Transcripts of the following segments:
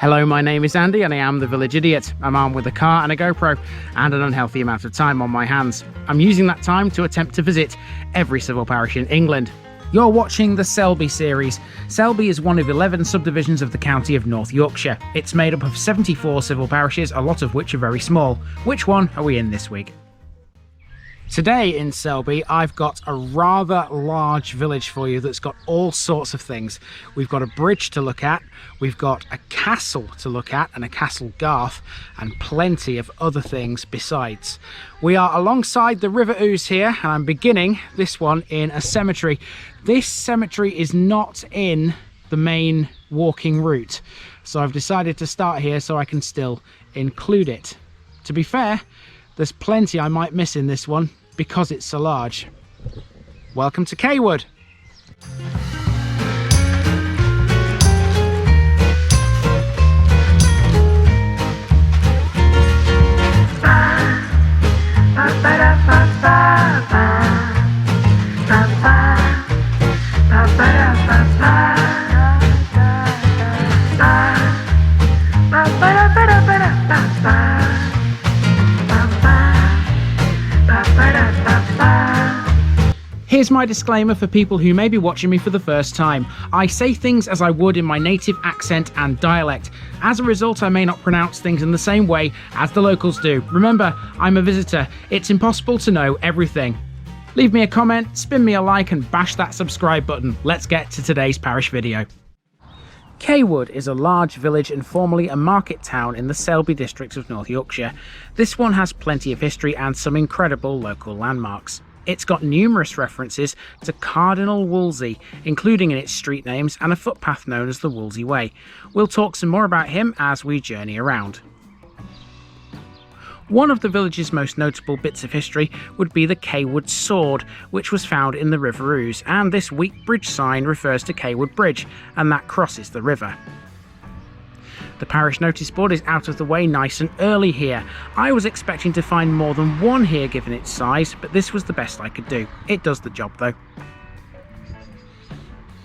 Hello, my name is Andy and I am the Village Idiot. I'm armed with a car and a GoPro and an unhealthy amount of time on my hands. I'm using that time to attempt to visit every civil parish in England. You're watching the Selby series. Selby is one of 11 subdivisions of the county of North Yorkshire. It's made up of 74 civil parishes, a lot of which are very small. Which one are we in this week? Today in Selby, I've got a rather large village for you that's got all sorts of things. We've got a bridge to look at, we've got a castle to look at and a castle garth, and plenty of other things besides. We are alongside the River Ouse here, and I'm beginning this one in a cemetery. This cemetery is not in the main walking route, so I've decided to start here so I can still include it. To be fair, there's plenty I might miss in this one because it's so large. Welcome to Cawood. Here's my disclaimer for people who may be watching me for the first time. I say things as I would in my native accent and dialect. As a result, I may not pronounce things in the same way as the locals do. Remember, I'm a visitor. It's impossible to know everything. Leave me a comment, spin me a like, and bash that subscribe button. Let's get to today's parish video. Cawood is a large village and formerly a market town in the Selby district of North Yorkshire. This one has plenty of history and some incredible local landmarks. It's got numerous references to Cardinal Wolsey, including in its street names and a footpath known as the Wolsey Way. We'll talk some more about him as we journey around. One of the village's most notable bits of history would be the Cawood sword, which was found in the River Ouse, and this weak bridge sign refers to Cawood Bridge, and that crosses the river. The parish notice board is out of the way nice and early here. I was expecting to find more than one here given its size, but this was the best I could do. It does the job though.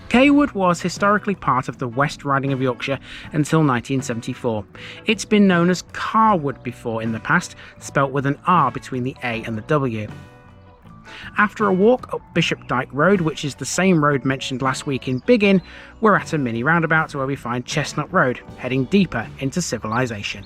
Cawood was historically part of the West Riding of Yorkshire until 1974. It's been known as Cawood before in the past, spelt with an R between the A and the W. After a walk up Bishop Dyke Road, which is the same road mentioned last week in Biggin, we're at a mini roundabout where we find Chestnut Road, heading deeper into civilization.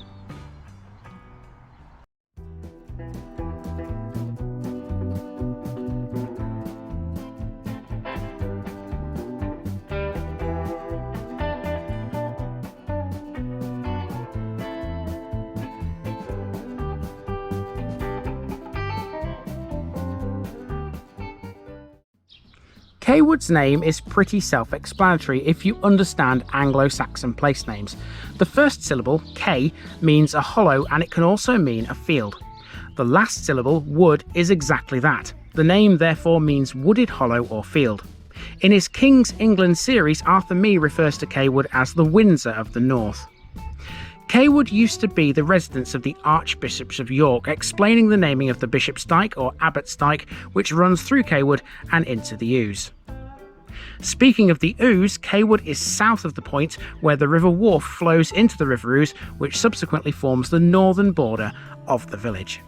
Cawood's name is pretty self-explanatory if you understand Anglo-Saxon place names. The first syllable, K, means a hollow and it can also mean a field. The last syllable, wood, is exactly that. The name therefore means wooded hollow or field. In his King's England series, Arthur Mee refers to Cawood as the Windsor of the North. Cawood used to be the residence of the Archbishops of York, explaining the naming of the Bishop's Dyke or Abbot's Dyke, which runs through Cawood and into the Ouse. Speaking of the Ouse, Cawood is south of the point where the River Wharfe flows into the River Ouse, which subsequently forms the northern border of the village.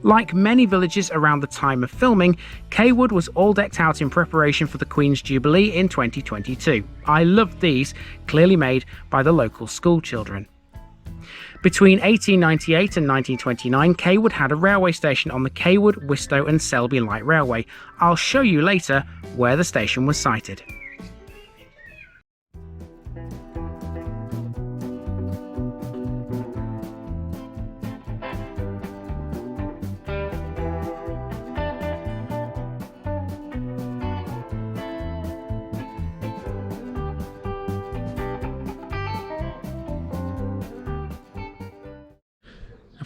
Like many villages around the time of filming, Cawood was all decked out in preparation for the Queen's Jubilee in 2022. I loved these, clearly made by the local school children. Between 1898 and 1929, Cawood had a railway station on the Cawood, Wistow and Selby Light Railway. I'll show you later where the station was sited.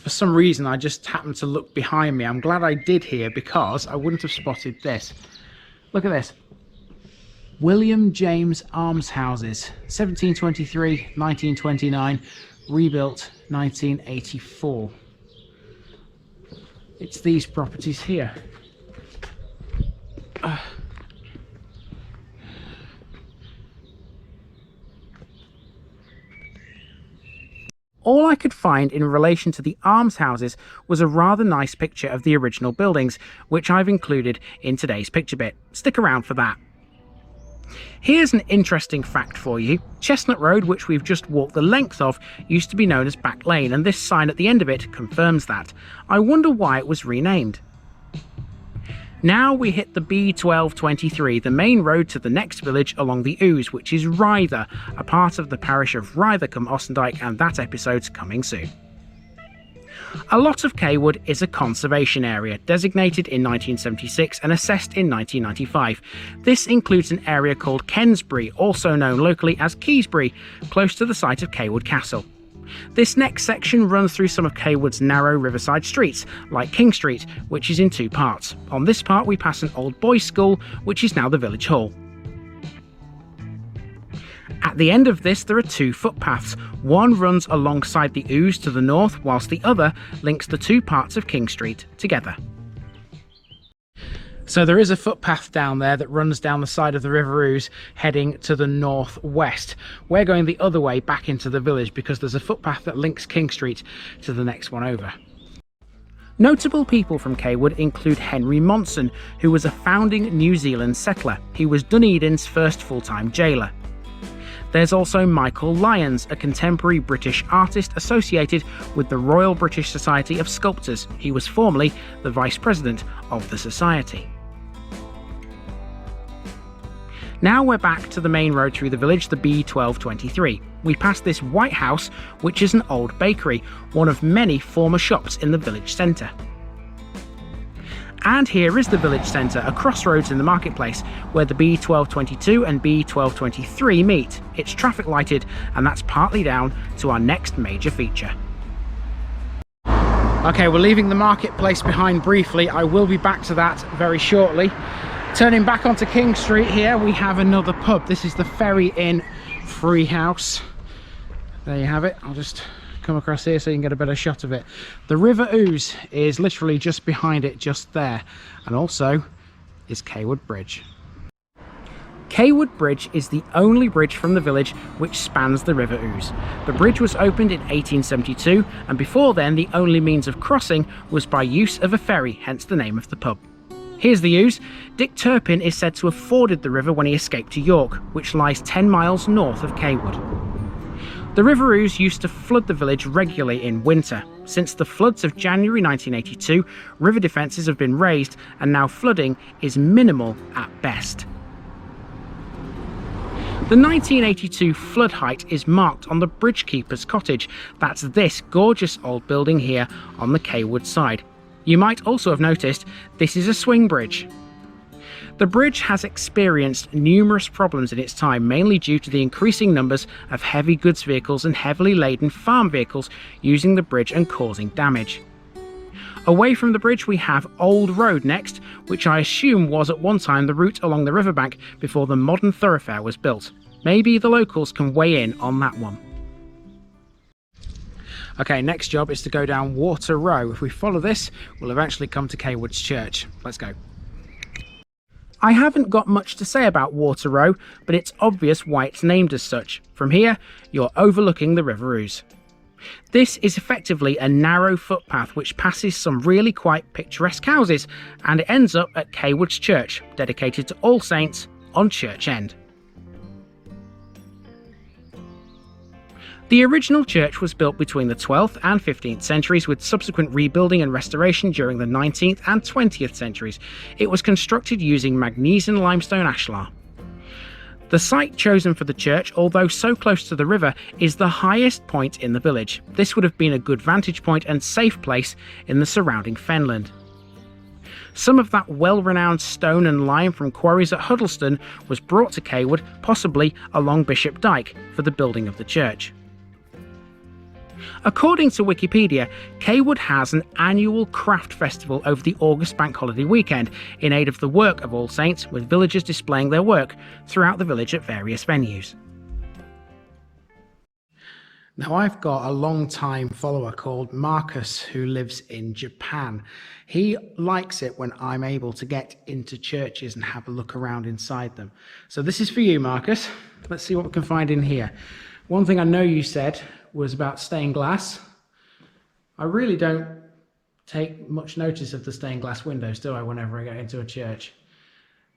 For some reason I just happened to look behind me. I'm glad I did here because I wouldn't have spotted this. Look at this. William James Almshouses, 1723, 1929, rebuilt 1984. It's these properties here. All I could find in relation to the almshouses was a rather nice picture of the original buildings, which I've included in today's picture bit. Stick around for that. Here's an interesting fact for you. Chestnut Road, which we've just walked the length of, used to be known as Back Lane, and this sign at the end of it confirms that. I wonder why it was renamed. Now we hit the B1223, the main road to the next village along the Ouse, which is Ryther, a part of the parish of Ryther-cum-Dyke, and that episode's coming soon. A lot of Cawood is a conservation area, designated in 1976 and assessed in 1995. This includes an area called Kensbury, also known locally as Keesbury, close to the site of Cawood Castle. This next section runs through some of Cawood's narrow riverside streets, like King Street, which is in two parts. On this part we pass an old boys' school, which is now the village hall. At the end of this there are two footpaths. One runs alongside the Ouse to the north, whilst the other links the two parts of King Street together. So there is a footpath down there that runs down the side of the River Ouse heading to the northwest. We're going the other way back into the village because there's a footpath that links King Street to the next one over. Notable people from Cawood include Henry Monson, who was a founding New Zealand settler. He was Dunedin's first full-time gaoler. There's also Michael Lyons, a contemporary British artist associated with the Royal British Society of Sculptors. He was formerly the Vice President of the Society. Now we're back to the main road through the village, the B1223. We pass this white house, which is an old bakery, one of many former shops in the village centre. And here is the village centre, a crossroads in the marketplace, where the B1222 and B1223 meet. It's traffic lighted, and that's partly down to our next major feature. Okay, we're leaving the marketplace behind briefly. I will be back to that very shortly. Turning back onto King Street here, we have another pub. This is the Ferry Inn Free House. There you have it. I'll just come across here so you can get a better shot of it. The River Ouse is literally just behind it, just there, and also is Cawood Bridge. Cawood Bridge is the only bridge from the village which spans the River Ouse. The bridge was opened in 1872, and before then the only means of crossing was by use of a ferry, hence the name of the pub. Here's the Ouse. Dick Turpin is said to have forded the river when he escaped to York, which lies 10 miles north of Cawood. The River Ouse used to flood the village regularly in winter. Since the floods of January 1982, river defences have been raised, and now flooding is minimal at best. The 1982 flood height is marked on the bridgekeeper's cottage. That's this gorgeous old building here on the Cawood side. You might also have noticed this is a swing bridge. The bridge has experienced numerous problems in its time, mainly due to the increasing numbers of heavy goods vehicles and heavily laden farm vehicles using the bridge and causing damage. Away from the bridge we have Old Road next, which I assume was at one time the route along the riverbank before the modern thoroughfare was built. Maybe the locals can weigh in on that one. Okay, next job is to go down Water Row. If we follow this, we'll eventually come to Cawood's church. Let's go. I haven't got much to say about Water Row, but it's obvious why it's named as such. From here, you're overlooking the River Ouse. This is effectively a narrow footpath which passes some really quite picturesque houses, and it ends up at Cawood's church, dedicated to All Saints on Church End. The original church was built between the 12th and 15th centuries, with subsequent rebuilding and restoration during the 19th and 20th centuries. It was constructed using magnesian limestone ashlar. The site chosen for the church, although so close to the river, is the highest point in the village. This would have been a good vantage point and safe place in the surrounding fenland. Some of that well-renowned stone and lime from quarries at Huddleston was brought to Cawood, possibly along Bishop Dyke, for the building of the church. According to Wikipedia, Cawood has an annual craft festival over the August bank holiday weekend in aid of the work of All Saints, with villagers displaying their work throughout the village at various venues. Now, I've got a long-time follower called Marcus who lives in Japan. He likes it when I'm able to get into churches and have a look around inside them. So this is for you, Marcus. Let's see what we can find in here. One thing I know you said was about stained glass. I really don't take much notice of the stained glass windows, do I, whenever I get into a church?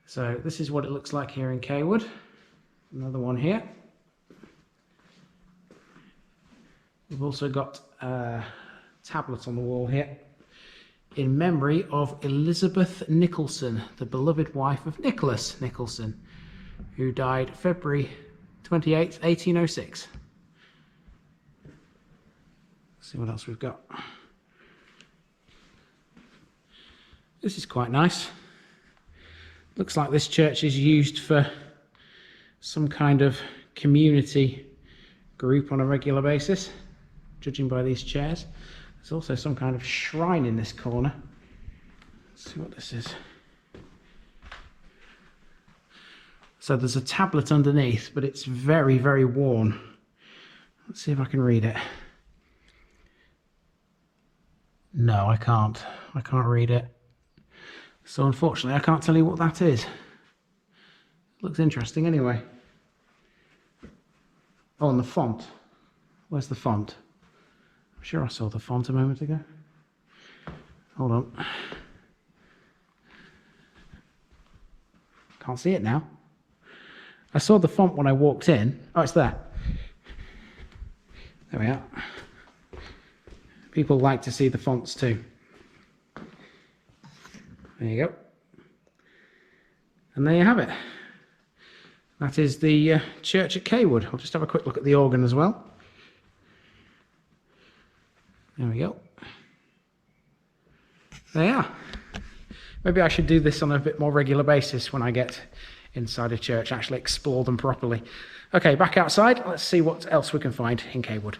So this is what it looks like here in Cawood. Another one here. We've also got a tablet on the wall here in memory of Elizabeth Nicholson, the beloved wife of Nicholas Nicholson, who died February 28th, 1806. Let's see what else we've got. This is quite nice. Looks like this church is used for some kind of community group on a regular basis, judging by these chairs. There's also some kind of shrine in this corner. Let's see what this is. So there's a tablet underneath, but it's very, very worn. Let's see if I can read it. No, I can't. I can't read it. So unfortunately, I can't tell you what that is. Looks interesting anyway. Oh, and the font. Where's the font? I'm sure I saw the font a moment ago. Hold on. Can't see it now. I saw the font when I walked in. Oh, it's there. There we are. People like to see the fonts too. There you go. And there you have it. That is the church at Cawood. I'll just have a quick look at the organ as well. There we go. There you are. Maybe I should do this on a bit more regular basis when I get inside a church, actually explore them properly. Okay, back outside. Let's see what else we can find in Cawood.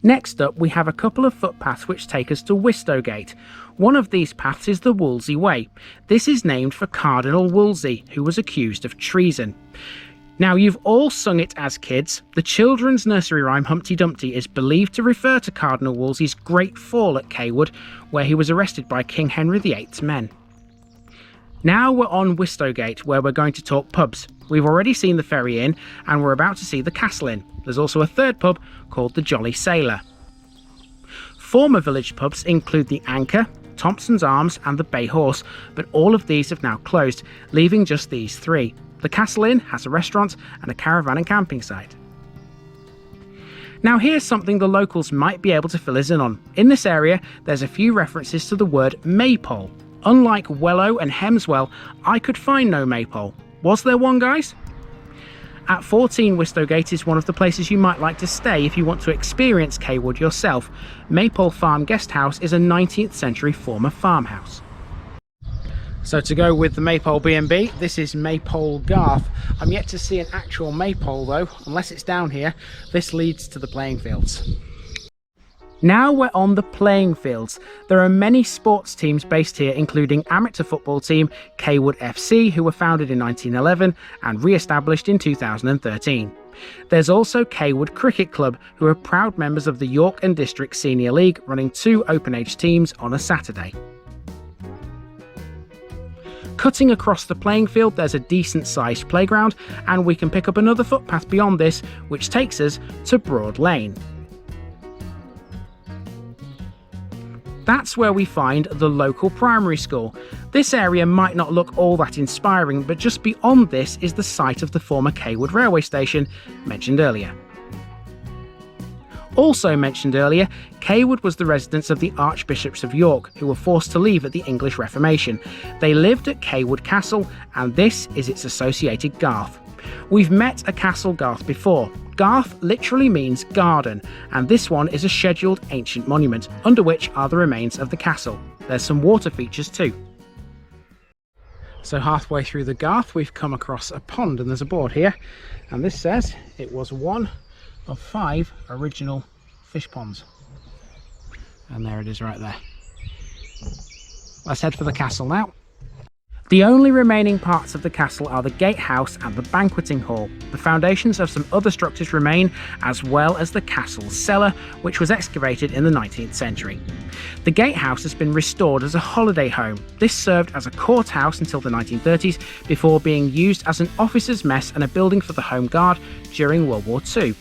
Next up, we have a couple of footpaths which take us to Wistowgate. One of these paths is the Wolsey Way. This is named for Cardinal Wolsey, who was accused of treason. Now, you've all sung it as kids. The children's nursery rhyme Humpty Dumpty is believed to refer to Cardinal Wolsey's great fall at Cawood, where he was arrested by King Henry VIII's men. Now we're on Wistowgate, where we're going to talk pubs. We've already seen the Ferry Inn, and we're about to see the Castle Inn. There's also a third pub called the Jolly Sailor. Former village pubs include the Anchor, Thompson's Arms and the Bay Horse, but all of these have now closed, leaving just these three. The Castle Inn has a restaurant and a caravan and camping site. Now here's something the locals might be able to fill us in on. In this area, there's a few references to the word maypole. Unlike Wellow and Hemswell, I could find no maypole. Was there one, guys? At 14, Wistowgate is one of the places you might like to stay if you want to experience Cawood yourself. Maypole Farm Guest House is a 19th century former farmhouse. So to go with the Maypole B&B, this is Maypole Garth. I'm yet to see an actual maypole though, unless it's down here. This leads to the playing fields. Now we're on the playing fields. There are many sports teams based here, including amateur football team Cawood FC, who were founded in 1911 and re-established in 2013. There's also Cawood Cricket Club, who are proud members of the York and District Senior League, running 2 open-age teams on a Saturday. Cutting across the playing field, there's a decent-sized playground, and we can pick up another footpath beyond this, which takes us to Broad Lane. That's where we find the local primary school. This area might not look all that inspiring, but just beyond this is the site of the former Cawood railway station mentioned earlier. Also mentioned earlier, Cawood was the residence of the Archbishops of York, who were forced to leave at the English Reformation. They lived at Cawood Castle, and this is its associated garth. We've met a castle garth before. Garth literally means garden, and this one is a scheduled ancient monument, under which are the remains of the castle. There's some water features too. So halfway through the garth, we've come across a pond, and there's a board here, and this says it was one of 5 original fish ponds. And there it is right there. Let's head for the castle now. The only remaining parts of the castle are the gatehouse and the banqueting hall. The foundations of some other structures remain, as well as the castle's cellar, which was excavated in the 19th century. The gatehouse has been restored as a holiday home. This served as a courthouse until the 1930s, before being used as an officers' mess and a building for the Home Guard during World War II.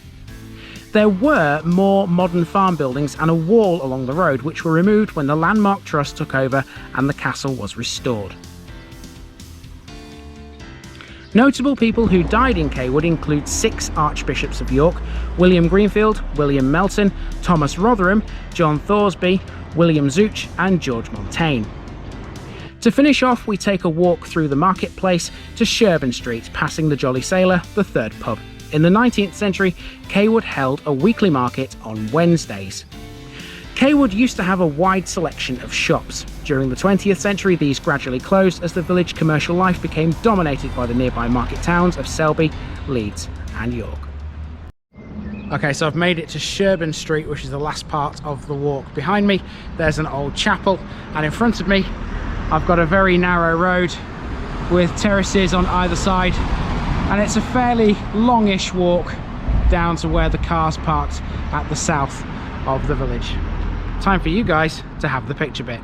There were more modern farm buildings and a wall along the road, which were removed when the Landmark Trust took over and the castle was restored. Notable people who died in Cawood include 6 Archbishops of York: William Greenfield, William Melton, Thomas Rotherham, John Thoresby, William Zouch and George Montaigne. To finish off, we take a walk through the marketplace to Sherburn Street, passing the Jolly Sailor, the third pub. In the 19th century, Cawood held a weekly market on Wednesdays. Cawood used to have a wide selection of shops. During the 20th century, these gradually closed as the village commercial life became dominated by the nearby market towns of Selby, Leeds and York. Okay, so I've made it to Sherburn Street, which is the last part of the walk. Behind me, there's an old chapel, and in front of me, I've got a very narrow road with terraces on either side, and it's a fairly longish walk down to where the car's parked at the south of the village. Time for you guys to have the picture bit.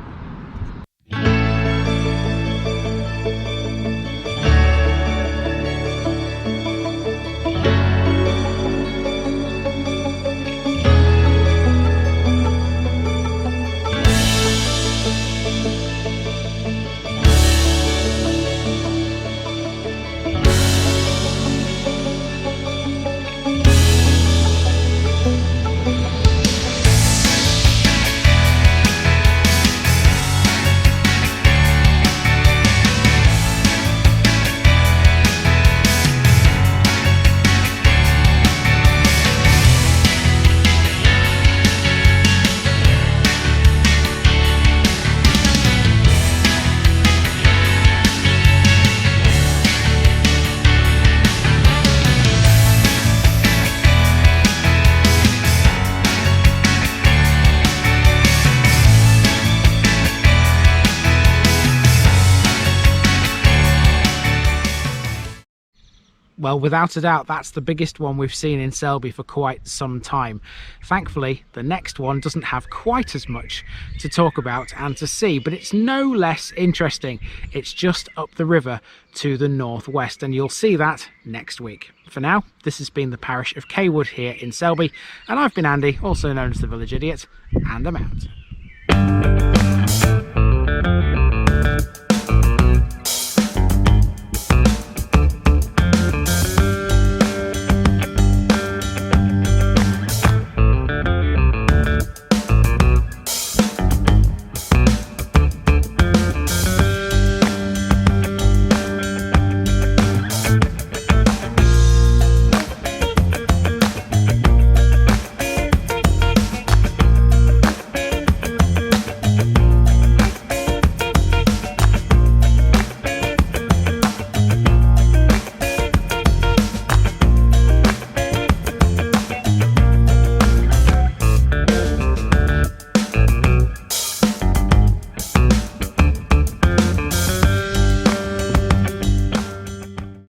Well, without a doubt, that's the biggest one we've seen in Selby for quite some time. Thankfully, the next one doesn't have quite as much to talk about and to see, but it's no less interesting. It's just up the river to the northwest, and you'll see that next week. For now, this has been the Parish of Cawood here in Selby, and I've been Andy, also known as the Village Idiot, and I'm out.